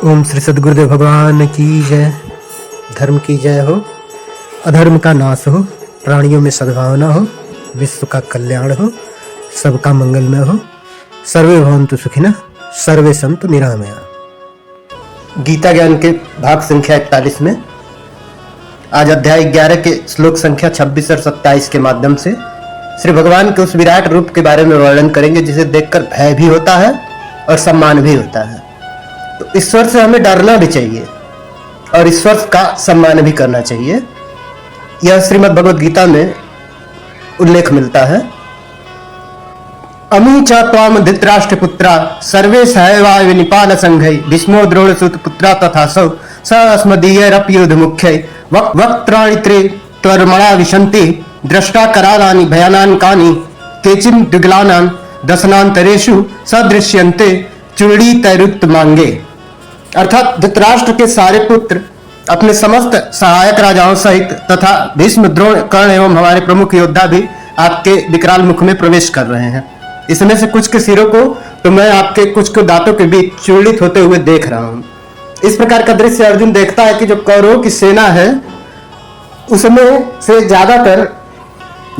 ओम श्री सद्गुरुदेव भगवान की जय। धर्म की जय हो, अधर्म का नाश हो, प्राणियों में सद्भावना हो, विश्व का कल्याण हो, सबका मंगलमय हो। सर्वे भवन्तु सुखिनः, सर्वे सन्तु निरामया। गीता ज्ञान के भाग संख्या 41 में आज अध्याय 11 के श्लोक संख्या 26 और 27 के माध्यम से श्री भगवान के उस विराट रूप के बारे में वर्णन करेंगे जिसे देखकर भय भी होता है और सम्मान भी होता है। तो ईश्वर से हमें डरना भी चाहिए और ईश्वर का सम्मान भी करना चाहिए। यह श्रीमद् भगवद गीता में उल्लेख मिलता है। अमी च त्वाम धृतराष्ट्र पुत्रा सर्वे सहैवाय विनिपाल संघै भीष्मो द्रोणसुत पुत्रा तथासौ स अस्मदीयैरप्युध मुख्यै वक्त्राणि त्रे त्वर्मणा विशन्ति दृष्टा करालानि भयानान्कानि केचिन् दिग्लानान् दशनान्तरेषु सदृश्यन्ते चूड़ीतैरुक्त मांगे। अर्थात धृतराष्ट्र के सारे पुत्र अपने समस्त सहायक राजाओं सहित तथा भीष्म द्रोण कर्ण एवं हमारे प्रमुख योद्धा भी आपके विकराल मुख में प्रवेश कर रहे हैं। इसमें से कुछ के सिरों को तो मैं आपके कुछ को दांतों के बीच चूड़ित होते हुए देख रहा हूं। इस प्रकार का दृश्य अर्जुन देखता है कि जो कौरवों की सेना है उसमें से ज्यादातर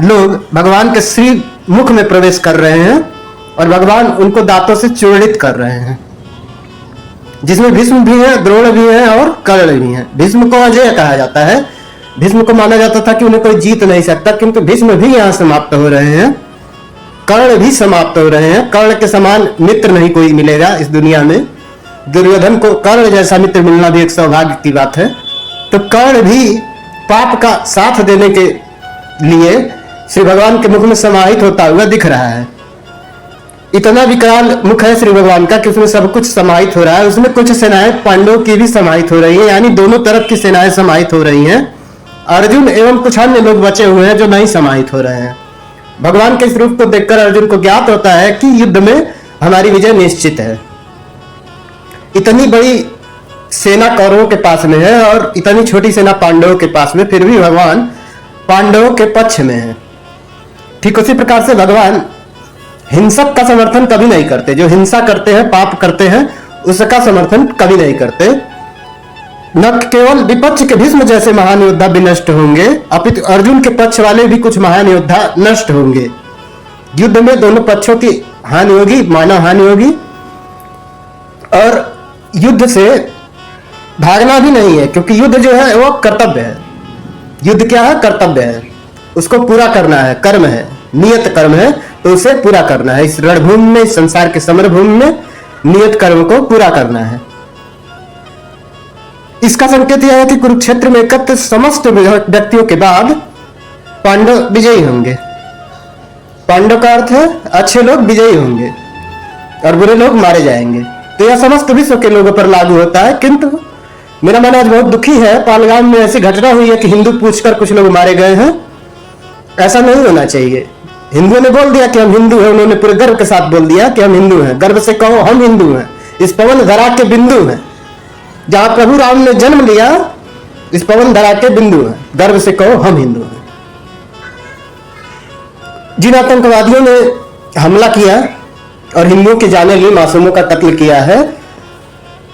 लोग भगवान के श्री मुख में प्रवेश कर रहे हैं और भगवान उनको दांतों से चूड़ित कर रहे हैं, जिसमें भीष्म भी है, द्रोण भी है और कर्ण भी है। भीष्म को अजय कहा जाता है। भीष्म को माना जाता था कि उन्हें कोई जीत नहीं सकता, किंतु भीष्म भी यहाँ समाप्त हो रहे हैं, कर्ण भी समाप्त हो रहे हैं। कर्ण के समान मित्र नहीं कोई मिलेगा इस दुनिया में। दुर्योधन को कर्ण जैसा मित्र मिलना भी एक सौभाग्य की बात है। तो कर्ण भी पाप का साथ देने के लिए श्री भगवान के मुख में समाहित होता हुआ दिख रहा है। इतना विकराल मुख है श्री भगवान का कि उसमें सब कुछ समाहित हो रहा है। उसमें कुछ सेनाएं पांडवों की भी समाहित हो रही है, यानी दोनों तरफ की सेनाएं समाहित हो रही हैं। अर्जुन एवं कुछ अन्य लोग बचे हुए हैं जो नहीं समाहित हो रहे हैं। भगवान के इस रूप को देखकर अर्जुन को ज्ञात होता है कि युद्ध में हमारी विजय निश्चित है। इतनी बड़ी सेना कौरवों के पास में है और इतनी छोटी सेना पांडवों के पास में, फिर भी भगवान पांडवों के पक्ष में है। ठीक उसी प्रकार से भगवान हिंसक का समर्थन कभी नहीं करते। जो हिंसा करते हैं, पाप करते हैं, उसका समर्थन कभी नहीं करते। न केवल विपक्ष के भीष्म जैसे महान योद्धा भी नष्ट होंगे, अपितु अर्जुन के पक्ष वाले भी कुछ महान योद्धा नष्ट होंगे। युद्ध में दोनों पक्षों की हानि होगी, मानव हानि होगी, और युद्ध से भागना भी नहीं है, क्योंकि युद्ध जो है वो कर्तव्य है। युद्ध क्या है? कर्तव्य है, उसको पूरा करना है, कर्म है, नियत कर्म है, तो उसे पूरा करना है। इस रणभूमि में, इस संसार के समरभूमि में नियत कर्म को पूरा करना है। इसका संकेत यह है कि कुरुक्षेत्र में एकत्र समस्त व्यक्तियों के बाद पांडव विजयी होंगे। पांडव का अर्थ है अच्छे लोग विजयी होंगे और बुरे लोग मारे जाएंगे। तो यह समस्त विश्व के लोगों पर लागू होता है। किंतु मेरा मन आज बहुत दुखी है। पालगाम में ऐसी घटना हुई है कि हिंदू पूछकर कुछ लोग मारे गए हैं। ऐसा नहीं होना चाहिए। हिंदुओं ने बोल दिया कि हम हिंदू हैं, उन्होंने पूरे गर्व के साथ बोल दिया कि हम हिंदू हैं। गर्व से कहो हम हिंदू हैं। इस पवन धरा के बिंदु हैं। जहां प्रभु राम ने जन्म लिया, इस पवन धरा के बिंदु हैं। गर्व से कहो हम हिंदू हैं। जिन आतंकवादियों ने हमला किया और हिंदुओं के जाने लिए मासूमों का कत्ल किया है,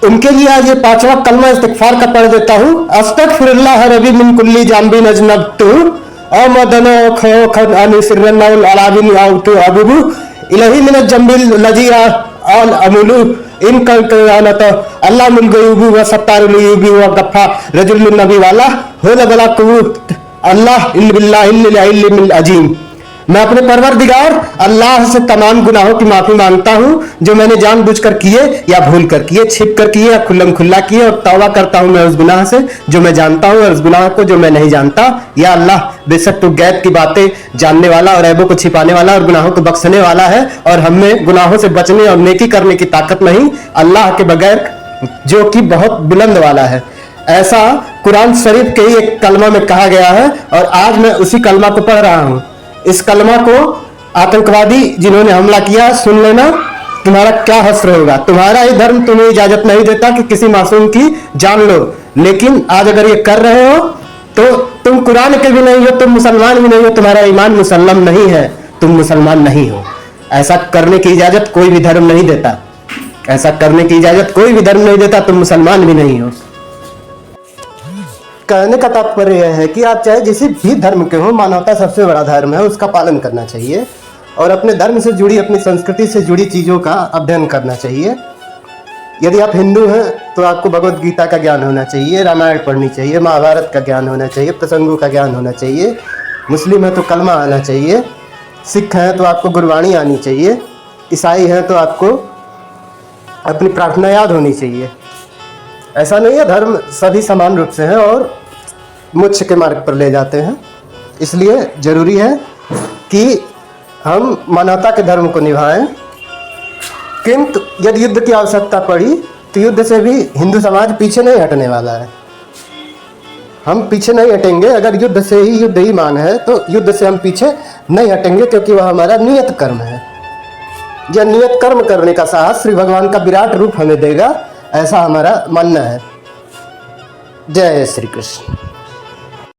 उनके लिए आज ये 5वां कलमा इस्तिगफार का पढ़ देता हूं। अस्तगफिरुल्लाह रब्बी मिन कुल्ली जाम्बिन अजनबतु अमदनो खो खद अनिसरनल अलाबिन आउतु अबुबु इलही मिन जम्बिल लजिया अल अमुलु इन कलकनात अल्लाह मुल गयूबु व सत्तारुल युबी व गफा रजुल नबी वाला होला बला कुत अल्लाह इल्ल बिल्लाह इल्ल मिल अजीम। मैं अपने परवरदिगार अल्लाह से तमाम गुनाहों की माफी मांगता हूं जो मैंने जानबूझकर किए या भूल कर किए, छिप कर किए या खुल्लम खुल्ला किए, और तौबा करता हूं मैं उस गुनाह से जो मैं जानता हूं और उस गुनाह को जो मैं नहीं जानता। या अल्लाह, बेशक तू गैब की बातें जानने वाला और ऐबों को छिपाने वाला और गुनाहों को बख्शने वाला है, और हमें गुनाहों से बचने और नेकी करने की ताकत नहीं अल्लाह के बगैर, जो कि बहुत बुलंद वाला है। ऐसा कुरान शरीफ के ही एक कलमा में कहा गया है और आज मैं उसी कलमा को पढ़ रहा हूं। इस कलमा को आतंकवादी जिन्होंने हमला किया सुन लेना, तुम्हारा क्या हश्र होगा। तुम्हारा ही धर्म तुम्हें इजाजत नहीं देता कि किसी मासूम की जान लो, लेकिन आज अगर ये कर रहे हो तो तुम कुरान के भी नहीं हो, तुम मुसलमान भी नहीं हो, तुम्हारा ईमान मुसल्लम नहीं है, तुम मुसलमान नहीं हो। ऐसा करने की इजाजत कोई भी धर्म नहीं देता। ऐसा करने की इजाजत कोई भी धर्म नहीं देता, तुम मुसलमान भी नहीं हो। कहने का तात्पर्य यह है कि आप चाहे किसी भी धर्म के हो, मानवता सबसे बड़ा धर्म है, उसका पालन करना चाहिए और अपने धर्म से जुड़ी, अपनी संस्कृति से जुड़ी चीज़ों का अध्ययन करना चाहिए। यदि आप हिंदू हैं तो आपको भगवत गीता का ज्ञान होना चाहिए, रामायण पढ़नी चाहिए, महाभारत का ज्ञान होना चाहिए, प्रसंगों का ज्ञान होना चाहिए। मुस्लिम है तो कलमा आना चाहिए, सिख हैं तो आपको गुरबाणी आनी चाहिए, ईसाई हैं तो आपको अपनी प्रार्थना याद होनी चाहिए। ऐसा नहीं है, धर्म सभी समान रूप से हैं और मोक्ष के मार्ग पर ले जाते हैं। इसलिए जरूरी है कि हम मानवता के धर्म को निभाएं। किंतु यदि युद्ध की आवश्यकता पड़ी तो युद्ध से भी हिंदू समाज पीछे नहीं हटने वाला है। हम पीछे नहीं हटेंगे। अगर युद्ध से ही, युद्ध ही मांग है तो युद्ध से हम पीछे नहीं हटेंगे, क्योंकि वह हमारा नियत कर्म है। यह नियत कर्म करने का साहस श्री भगवान का विराट रूप हमें देगा, ऐसा हमारा मानना है। जय श्री कृष्ण।